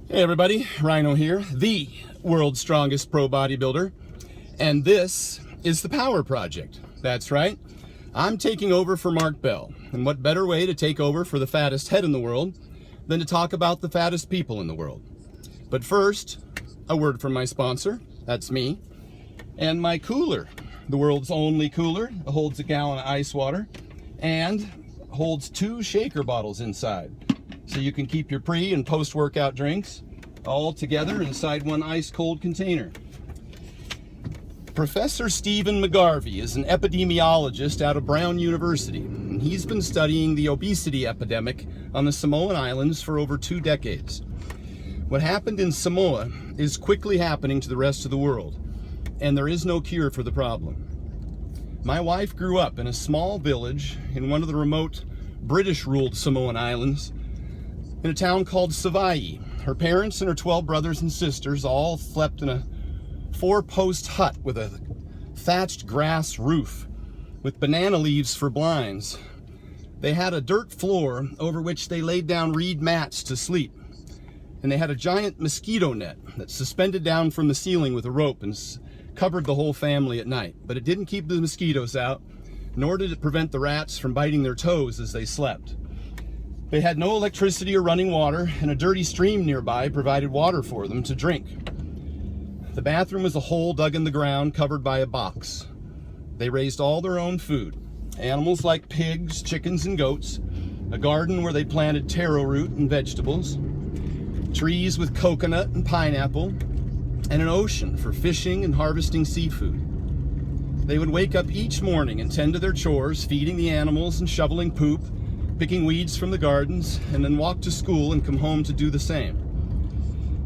Hey everybody, RHINO here, the world's strongest pro bodybuilder, and this is the Power Project. That's right, I'm taking over for Mark Bell, and what better way to take over for the fattest head in the world than to talk about the fattest people in the world. But first, a word from my sponsor, that's me, and my cooler, the world's only cooler. It holds a gallon of ice water and holds 2 shaker bottles inside. So you can keep your pre and post-workout drinks all together inside one ice-cold container. Professor Stephen McGarvey is an epidemiologist out of Brown University, and he's been studying the obesity epidemic on the Samoan Islands for over 2 decades. What happened in Samoa is quickly happening to the rest of the world, and there is no cure for the problem. My wife grew up in a small village in one of the remote British-ruled Samoan Islands, in a town called Savaii. Her parents and her 12 brothers and sisters all slept in a 4-post hut with a thatched grass roof with banana leaves for blinds. They had a dirt floor over which they laid down reed mats to sleep. And they had a giant mosquito net that suspended down from the ceiling with a rope and covered the whole family at night. But it didn't keep the mosquitoes out, nor did it prevent the rats from biting their toes as they slept. They had no electricity or running water, and a dirty stream nearby provided water for them to drink. The bathroom was a hole dug in the ground covered by a box. They raised all their own food, animals like pigs, chickens, and goats, a garden where they planted taro root and vegetables, trees with coconut and pineapple, and an ocean for fishing and harvesting seafood. They would wake up each morning and tend to their chores, feeding the animals and shoveling poop, picking weeds from the gardens, and then walk to school and come home to do the same.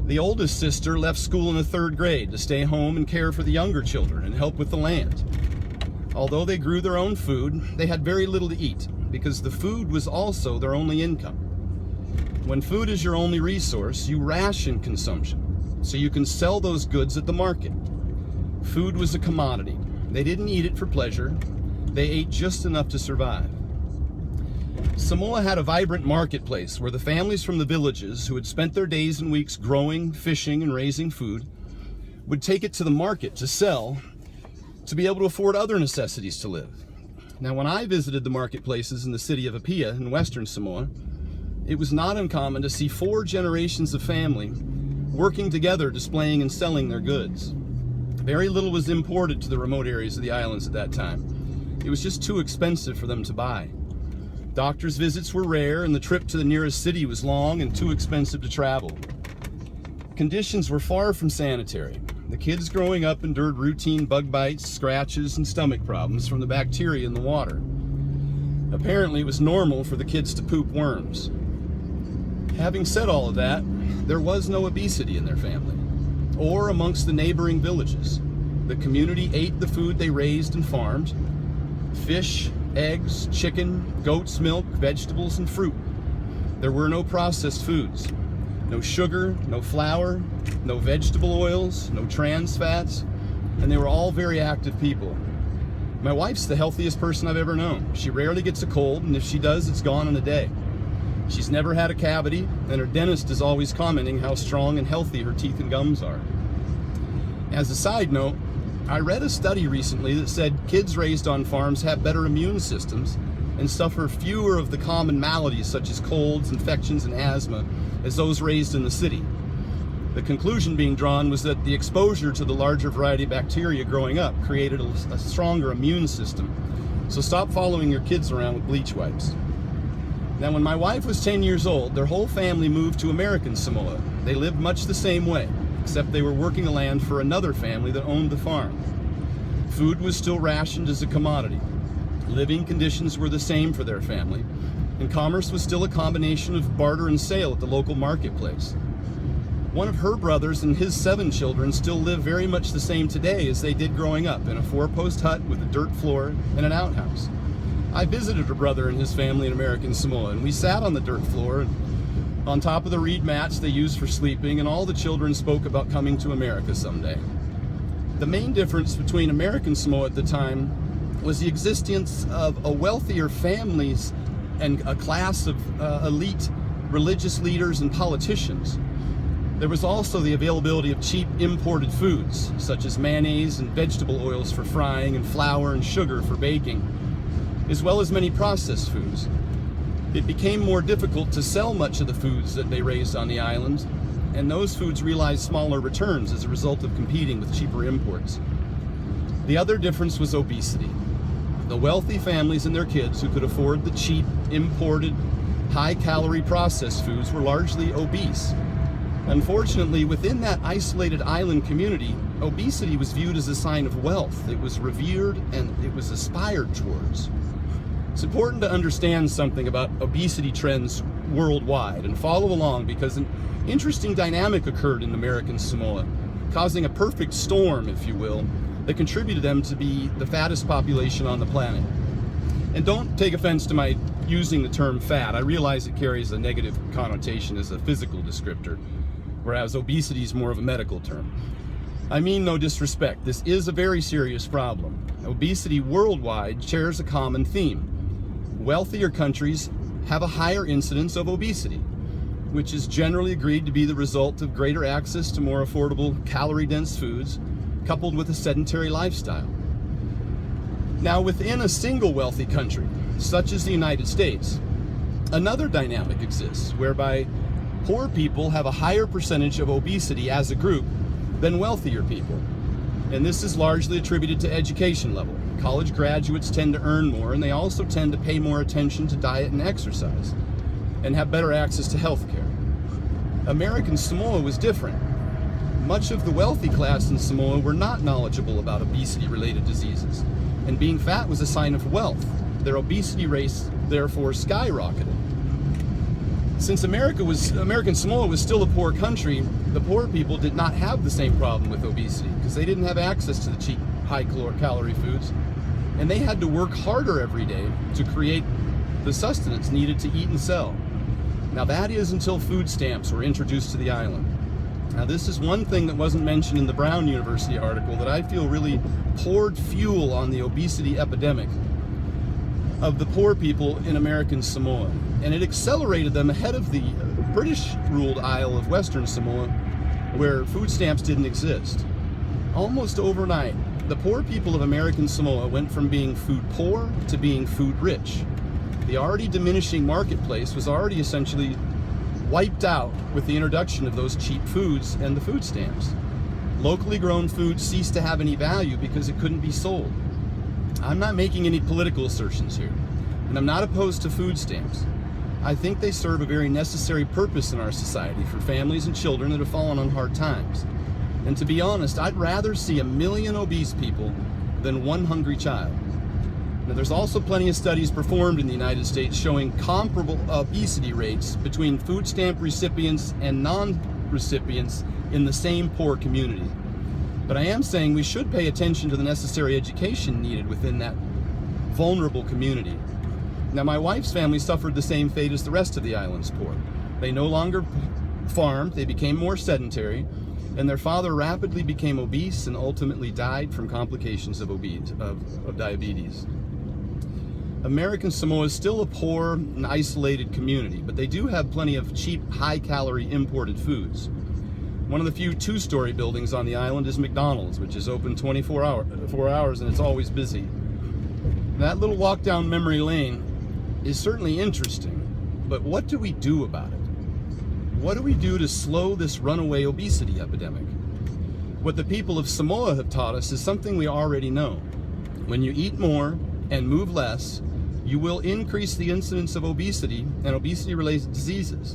The oldest sister left school in the 3rd grade to stay home and care for the younger children and help with the land. Although they grew their own food, they had very little to eat because the food was also their only income. When food is your only resource, you ration consumption, so you can sell those goods at the market. Food was a commodity. They didn't eat it for pleasure. They ate just enough to survive. Samoa had a vibrant marketplace where the families from the villages who had spent their days and weeks growing, fishing, and raising food would take it to the market to sell to be able to afford other necessities to live. Now, when I visited the marketplaces in the city of Apia in western Samoa, it was not uncommon to see 4 generations of family working together displaying and selling their goods. Very little was imported to the remote areas of the islands at that time. It was just too expensive for them to buy. Doctors' visits were rare, and the trip to the nearest city was long and too expensive to travel. Conditions were far from sanitary. The kids growing up endured routine bug bites, scratches, and stomach problems from the bacteria in the water. Apparently, it was normal for the kids to poop worms. Having said all of that, there was no obesity in their family, or amongst the neighboring villages. The community ate the food they raised and farmed: fish, eggs, chicken, goat's milk, vegetables, and fruit. There were no processed foods, no sugar, no flour, no vegetable oils, no trans fats, and they were all very active people. My wife's the healthiest person I've ever known. She rarely gets a cold, and if she does, it's gone in a day. She's never had a cavity, and her dentist is always commenting how strong and healthy her teeth and gums are. As a side note, I read a study recently that said kids raised on farms have better immune systems and suffer fewer of the common maladies such as colds, infections, and asthma as those raised in the city. The conclusion being drawn was that the exposure to the larger variety of bacteria growing up created a stronger immune system. So stop following your kids around with bleach wipes. Now, when my wife was 10 years old, their whole family moved to American Samoa. They lived much the same way, except they were working the land for another family that owned the farm. Food was still rationed as a commodity. Living conditions were the same for their family, and commerce was still a combination of barter and sale at the local marketplace. One of her brothers and his 7 children still live very much the same today as they did growing up, in a 4-post hut with a dirt floor and an outhouse. I visited her brother and his family in American Samoa, and we sat on the dirt floor and on top of the reed mats they used for sleeping, and all the children spoke about coming to America someday. The main difference between American Samoa at the time was the existence of a wealthier families and a class of elite religious leaders and politicians. There was also the availability of cheap imported foods, such as mayonnaise and vegetable oils for frying and flour and sugar for baking, as well as many processed foods. It became more difficult to sell much of the foods that they raised on the island, and those foods realized smaller returns as a result of competing with cheaper imports. The other difference was obesity. The wealthy families and their kids who could afford the cheap, imported, high-calorie processed foods were largely obese. Unfortunately, within that isolated island community, obesity was viewed as a sign of wealth. It was revered and it was aspired towards. It's important to understand something about obesity trends worldwide and follow along, because an interesting dynamic occurred in American Samoa, causing a perfect storm, if you will, that contributed them to be the fattest population on the planet. And don't take offense to my using the term fat. I realize it carries a negative connotation as a physical descriptor, whereas obesity is more of a medical term. I mean no disrespect. This is a very serious problem. Obesity worldwide shares a common theme. Wealthier countries have a higher incidence of obesity, which is generally agreed to be the result of greater access to more affordable, calorie-dense foods, coupled with a sedentary lifestyle. Now, within a single wealthy country, such as the United States, another dynamic exists whereby poor people have a higher percentage of obesity as a group than wealthier people. And this is largely attributed to education level. College graduates tend to earn more, and they also tend to pay more attention to diet and exercise, and have better access to health care. American Samoa was different. Much of the wealthy class in Samoa were not knowledgeable about obesity-related diseases, and being fat was a sign of wealth. Their obesity rates therefore skyrocketed. Since American Samoa was still a poor country, the poor people did not have the same problem with obesity because they didn't have access to the cheap, high-calorie foods, and they had to work harder every day to create the sustenance needed to eat and sell. Now that is until food stamps were introduced to the island. Now this is one thing that wasn't mentioned in the Brown University article that I feel really poured fuel on the obesity epidemic of the poor people in American Samoa. And it accelerated them ahead of the British-ruled Isle of Western Samoa, where food stamps didn't exist. Almost overnight, the poor people of American Samoa went from being food poor to being food rich. The already diminishing marketplace was already essentially wiped out with the introduction of those cheap foods and the food stamps. Locally grown food ceased to have any value because it couldn't be sold. I'm not making any political assertions here, and I'm not opposed to food stamps. I think they serve a very necessary purpose in our society for families and children that have fallen on hard times. And to be honest, I'd rather see 1 million obese people than one hungry child. Now, there's also plenty of studies performed in the United States showing comparable obesity rates between food stamp recipients and non-recipients in the same poor community. But I am saying we should pay attention to the necessary education needed within that vulnerable community. Now, my wife's family suffered the same fate as the rest of the island's poor. They no longer farmed, they became more sedentary, and their father rapidly became obese and ultimately died from complications of diabetes. American Samoa is still a poor and isolated community, but they do have plenty of cheap, high-calorie imported foods. One of the few two-story buildings on the island is McDonald's, which is open 24 hours and it's always busy. That little walk down memory lane is certainly interesting, but what do we do about it? What do we do to slow this runaway obesity epidemic? What the people of Samoa have taught us is something we already know. When you eat more and move less, you will increase the incidence of obesity and obesity-related diseases.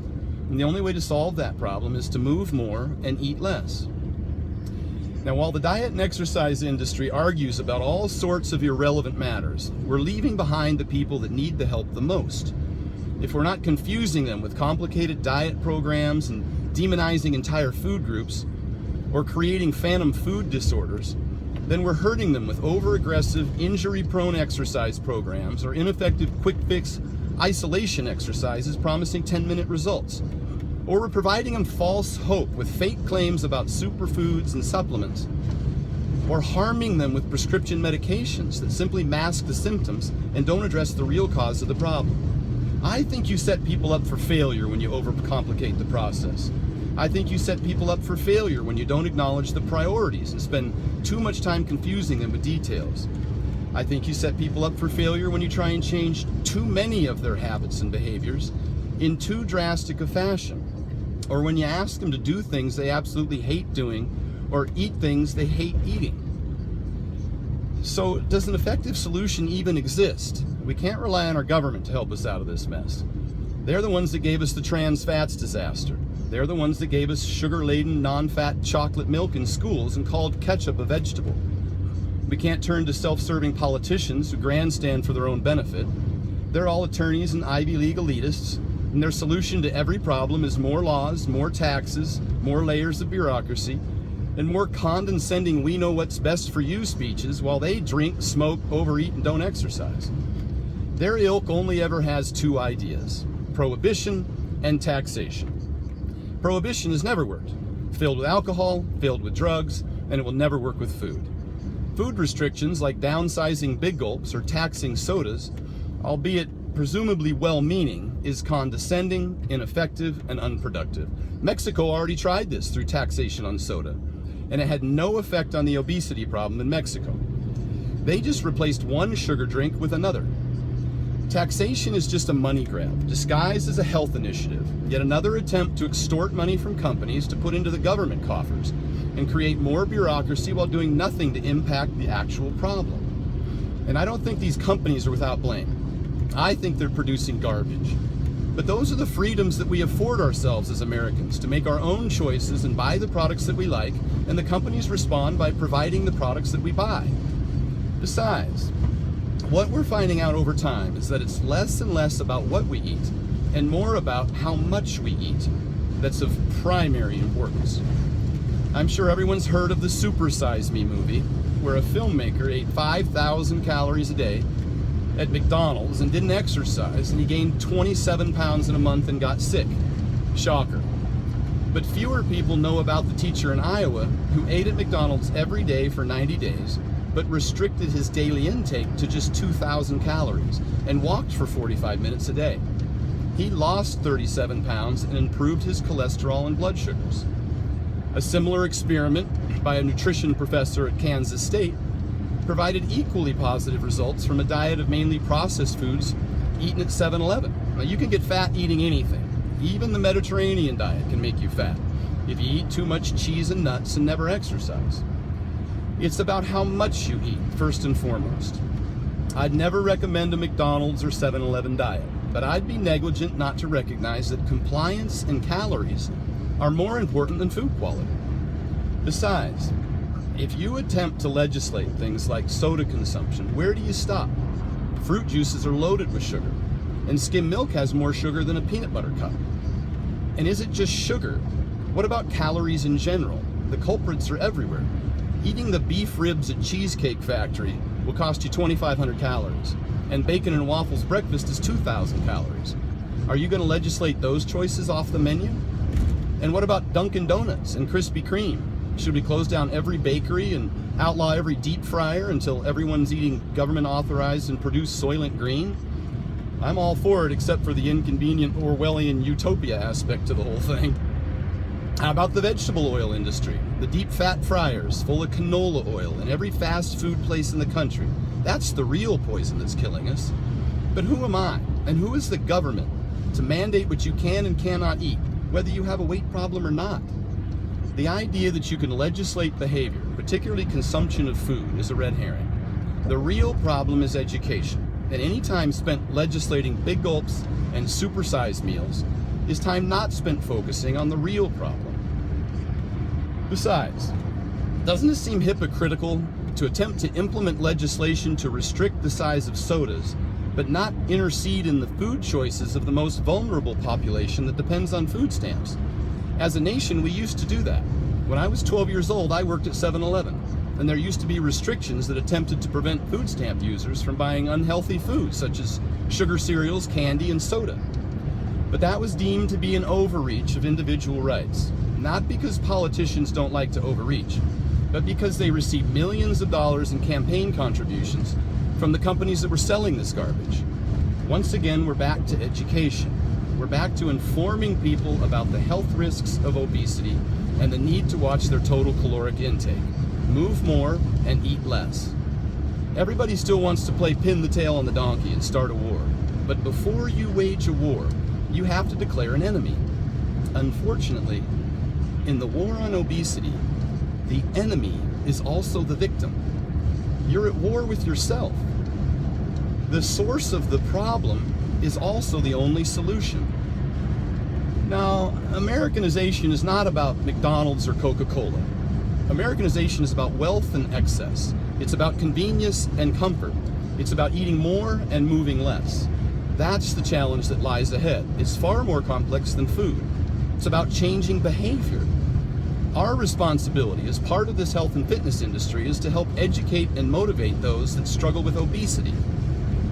And the only way to solve that problem is to move more and eat less. Now, while the diet and exercise industry argues about all sorts of irrelevant matters, we're leaving behind the people that need the help the most. If we're not confusing them with complicated diet programs and demonizing entire food groups, or creating phantom food disorders, then we're hurting them with over-aggressive, injury-prone exercise programs or ineffective quick-fix isolation exercises promising 10-minute results. Or we're providing them false hope with fake claims about superfoods and supplements, or harming them with prescription medications that simply mask the symptoms and don't address the real cause of the problem. I think you set people up for failure when you overcomplicate the process. I think you set people up for failure when you don't acknowledge the priorities and spend too much time confusing them with details. I think you set people up for failure when you try and change too many of their habits and behaviors in too drastic a fashion, or when you ask them to do things they absolutely hate doing or eat things they hate eating. So does an effective solution even exist? We can't rely on our government to help us out of this mess. They're the ones that gave us the trans fats disaster. They're the ones that gave us sugar-laden, non-fat chocolate milk in schools and called ketchup a vegetable. We can't turn to self-serving politicians who grandstand for their own benefit. They're all attorneys and Ivy League elitists, and their solution to every problem is more laws, more taxes, more layers of bureaucracy, and more condescending "we know what's best for you" speeches while they drink, smoke, overeat, and don't exercise. Their ilk only ever has two ideas: prohibition and taxation. Prohibition has never worked. Filled with alcohol, filled with drugs, and it will never work with food. Food restrictions like downsizing big gulps or taxing sodas, albeit presumably well-meaning, is condescending, ineffective, and unproductive. Mexico already tried this through taxation on soda, and it had no effect on the obesity problem in Mexico. They just replaced one sugar drink with another. Taxation is just a money grab, disguised as a health initiative, yet another attempt to extort money from companies to put into the government coffers and create more bureaucracy while doing nothing to impact the actual problem. And I don't think these companies are without blame. I think they're producing garbage. But those are the freedoms that we afford ourselves as Americans, to make our own choices and buy the products that we like, and the companies respond by providing the products that we buy. Besides, what we're finding out over time is that it's less and less about what we eat and more about how much we eat that's of primary importance. I'm sure everyone's heard of the Super Size Me movie, where a filmmaker ate 5,000 calories a day at McDonald's and didn't exercise, and he gained 27 pounds in a month and got sick. Shocker. But fewer people know about the teacher in Iowa who ate at McDonald's every day for 90 days, but restricted his daily intake to just 2,000 calories and walked for 45 minutes a day. He lost 37 pounds and improved his cholesterol and blood sugars. A similar experiment by a nutrition professor at Kansas State provided equally positive results from a diet of mainly processed foods eaten at 7-Eleven. Now, you can get fat eating anything. Even the Mediterranean diet can make you fat if you eat too much cheese and nuts and never exercise. It's about how much you eat, first and foremost. I'd never recommend a McDonald's or 7-Eleven diet, but I'd be negligent not to recognize that compliance and calories are more important than food quality. Besides, if you attempt to legislate things like soda consumption, where do you stop? Fruit juices are loaded with sugar, and skim milk has more sugar than a peanut butter cup. And is it just sugar? What about calories in general? The culprits are everywhere. Eating the beef ribs at Cheesecake Factory will cost you 2,500 calories, and bacon and waffles breakfast is 2,000 calories. Are you going to legislate those choices off the menu? And what about Dunkin' Donuts and Krispy Kreme? Should we close down every bakery and outlaw every deep fryer until everyone's eating government-authorized and produced Soylent Green? I'm all for it, except for the inconvenient Orwellian utopia aspect to the whole thing. How about the vegetable oil industry? The deep fat fryers full of canola oil in every fast food place in the country. That's the real poison that's killing us. But who am I, and who is the government, to mandate what you can and cannot eat, whether you have a weight problem or not? The idea that you can legislate behavior, particularly consumption of food, is a red herring. The real problem is education, and any time spent legislating big gulps and supersized meals is time not spent focusing on the real problem. Besides, doesn't it seem hypocritical to attempt to implement legislation to restrict the size of sodas, but not intercede in the food choices of the most vulnerable population that depends on food stamps? As a nation, we used to do that. When I was 12 years old, I worked at 7-Eleven, and there used to be restrictions that attempted to prevent food stamp users from buying unhealthy foods such as sugar cereals, candy, and soda. But that was deemed to be an overreach of individual rights, not because politicians don't like to overreach, but because they receive millions of dollars in campaign contributions from the companies that were selling this garbage. Once again, we're back to education. We're back to informing people about the health risks of obesity and the need to watch their total caloric intake. Move more and eat less. Everybody still wants to play pin the tail on the donkey and start a war. But before you wage a war, you have to declare an enemy. Unfortunately, in the war on obesity, the enemy is also the victim. You're at war with yourself. The source of the problem is also the only solution. Now, Americanization is not about McDonald's or Coca-Cola. Americanization is about wealth and excess. It's about convenience and comfort. It's about eating more and moving less. That's the challenge that lies ahead. It's far more complex than food. It's about changing behavior. Our responsibility as part of this health and fitness industry is to help educate and motivate those that struggle with obesity.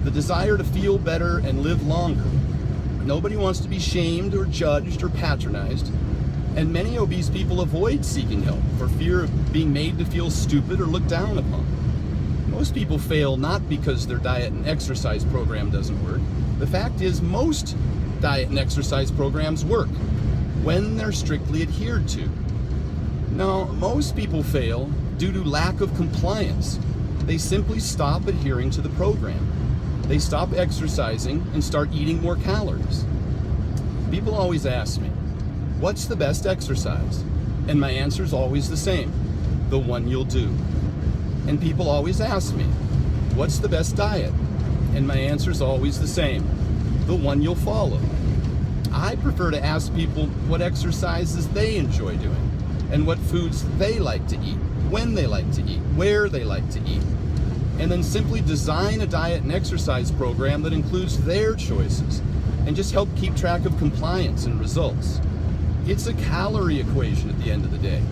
The desire to feel better and live longer. Nobody wants to be shamed or judged or patronized, and many obese people avoid seeking help for fear of being made to feel stupid or looked down upon. Most people fail not because their diet and exercise program doesn't work. The fact is, most diet and exercise programs work when they're strictly adhered to. Now, most people fail due to lack of compliance. They simply stop adhering to the program. They stop exercising and start eating more calories. People always ask me, what's the best exercise? And my answer is always the same, the one you'll do. And people always ask me, what's the best diet? And my answer is always the same, the one you'll follow. I prefer to ask people what exercises they enjoy doing and what foods they like to eat, when they like to eat, where they like to eat, and then simply design a diet and exercise program that includes their choices and just help keep track of compliance and results. It's a calorie equation at the end of the day.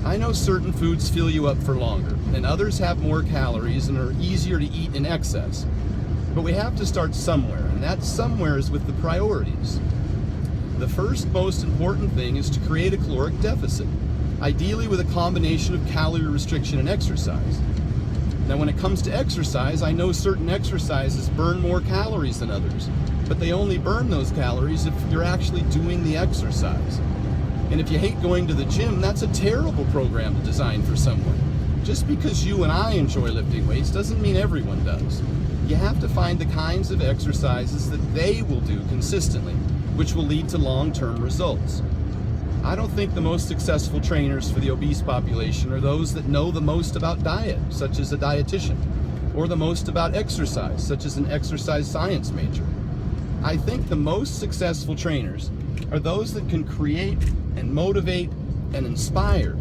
I know certain foods fill you up for longer, and others have more calories and are easier to eat in excess. But we have to start somewhere, and that somewhere is with the priorities. The first most important thing is to create a caloric deficit, ideally with a combination of calorie restriction and exercise. Now, when it comes to exercise, I know certain exercises burn more calories than others, but they only burn those calories if you're actually doing the exercise. And if you hate going to the gym, that's a terrible program to design for someone. Just because you and I enjoy lifting weights doesn't mean everyone does. You have to find the kinds of exercises that they will do consistently, which will lead to long-term results. I don't think the most successful trainers for the obese population are those that know the most about diet, such as a dietitian, or the most about exercise, such as an exercise science major. I think the most successful trainers are those that can create and motivate and inspire.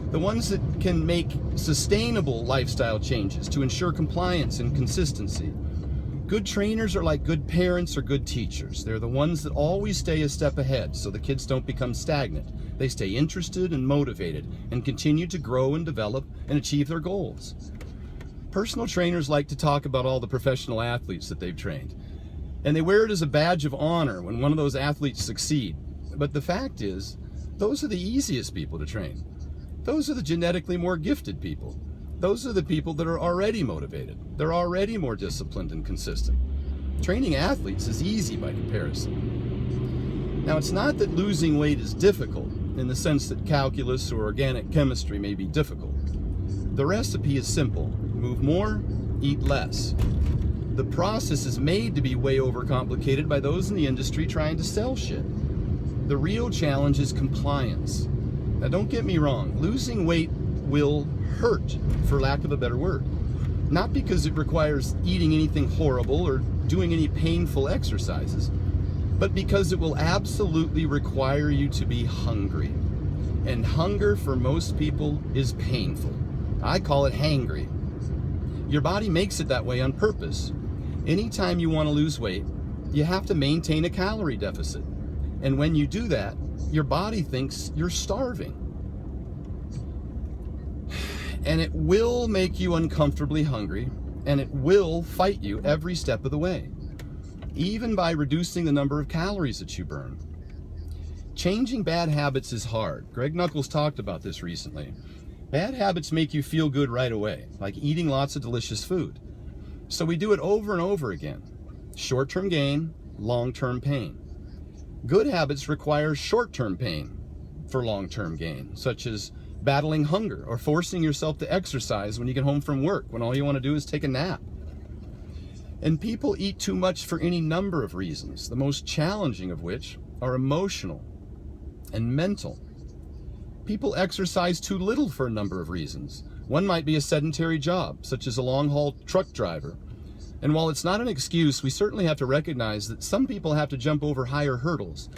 The ones that can make sustainable lifestyle changes to ensure compliance and consistency. Good trainers are like good parents or good teachers. They're the ones that always stay a step ahead so the kids don't become stagnant. They stay interested and motivated and continue to grow and develop and achieve their goals. Personal trainers like to talk about all the professional athletes that they've trained, and they wear it as a badge of honor when one of those athletes succeed. But the fact is, those are the easiest people to train. Those are the genetically more gifted people. Those are the people that are already motivated. They're already more disciplined and consistent. Training athletes is easy by comparison. Now, it's not that losing weight is difficult in the sense that calculus or organic chemistry may be difficult. The recipe is simple. Move more, eat less. The process is made to be way overcomplicated by those in the industry trying to sell shit. The real challenge is compliance. Now, don't get me wrong, losing weight will hurt, for lack of a better word. Not because it requires eating anything horrible or doing any painful exercises, but because it will absolutely require you to be hungry. And hunger for most people is painful. I call it hangry. Your body makes it that way on purpose. Anytime you want to lose weight, you have to maintain a calorie deficit. And when you do that, your body thinks you're starving. And it will make you uncomfortably hungry, and it will fight you every step of the way, even by reducing the number of calories that you burn. Changing bad habits is hard. Greg Nuckols talked about this recently. Bad habits make you feel good right away, like eating lots of delicious food. So we do it over and over again. Short-term gain, long-term pain. Good habits require short-term pain for long-term gain, such as battling hunger or forcing yourself to exercise when you get home from work, when all you want to do is take a nap. And people eat too much for any number of reasons, the most challenging of which are emotional and mental. People exercise too little for a number of reasons. One might be a sedentary job, such as a long-haul truck driver. And while it's not an excuse, we certainly have to recognize that some people have to jump over higher hurdles,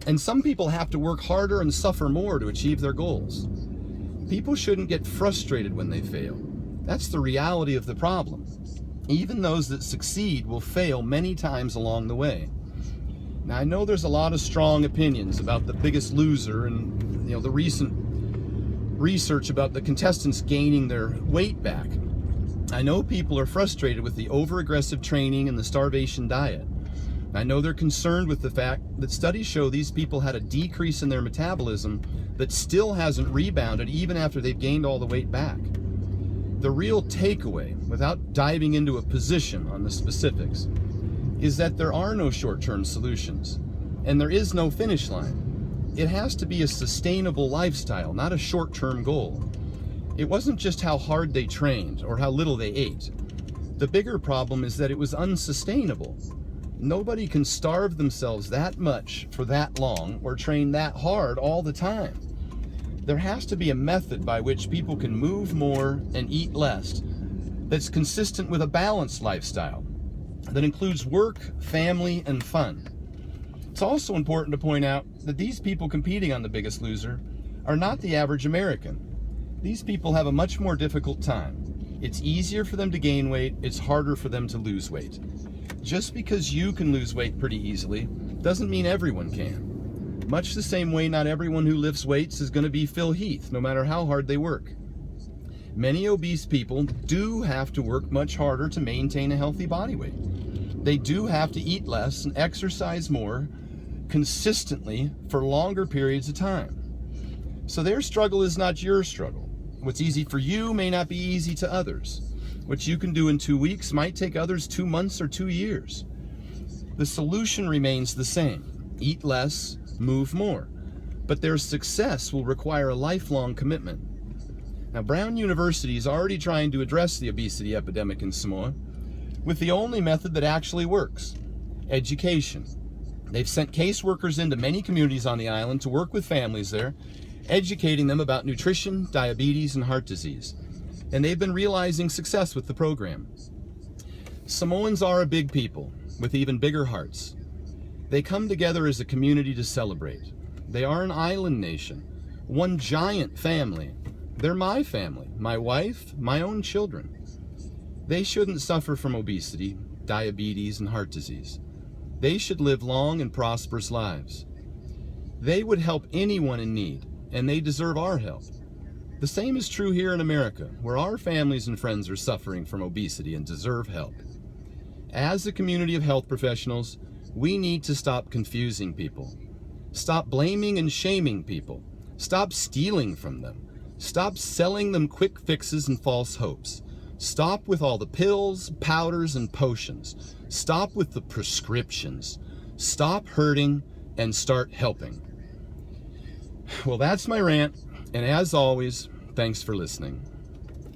and some people have to work harder and suffer more to achieve their goals. People shouldn't get frustrated when they fail. That's the reality of the problem. Even those that succeed will fail many times along the way. Now, I know there's a lot of strong opinions about The Biggest Loser and the recent research about the contestants gaining their weight back. I know people are frustrated with the over-aggressive training and the starvation diet. I know they're concerned with the fact that studies show these people had a decrease in their metabolism that still hasn't rebounded even after they've gained all the weight back. The real takeaway, without diving into a position on the specifics, is that there are no short-term solutions, and there is no finish line. It has to be a sustainable lifestyle, not a short-term goal. It wasn't just how hard they trained or how little they ate. The bigger problem is that it was unsustainable. Nobody can starve themselves that much for that long or train that hard all the time. There has to be a method by which people can move more and eat less that's consistent with a balanced lifestyle that includes work, family, and fun. It's also important to point out that these people competing on The Biggest Loser are not the average American. These people have a much more difficult time. It's easier for them to gain weight, it's harder for them to lose weight. Just because you can lose weight pretty easily doesn't mean everyone can. Much the same way not everyone who lifts weights is going to be Phil Heath, no matter how hard they work. Many obese people do have to work much harder to maintain a healthy body weight. They do have to eat less and exercise more consistently for longer periods of time. So their struggle is not your struggle. What's easy for you may not be easy to others. What you can do in 2 weeks might take others 2 months or 2 years. The solution remains the same. Eat less, move more. But their success will require a lifelong commitment. Now, Brown University is already trying to address the obesity epidemic in Samoa with the only method that actually works: education. They've sent caseworkers into many communities on the island to work with families there, educating them about nutrition, diabetes, and heart disease. And they've been realizing success with the program. Samoans are a big people with even bigger hearts. They come together as a community to celebrate. They are an island nation, one giant family. They're my family, my wife, my own children. They shouldn't suffer from obesity, diabetes, and heart disease. They should live long and prosperous lives. They would help anyone in need, and they deserve our help. The same is true here in America, where our families and friends are suffering from obesity and deserve help. As a community of health professionals, we need to stop confusing people. Stop blaming and shaming people. Stop stealing from them. Stop selling them quick fixes and false hopes. Stop with all the pills, powders, and potions. Stop with the prescriptions. Stop hurting and start helping. Well, that's my rant, and as always, thanks for listening.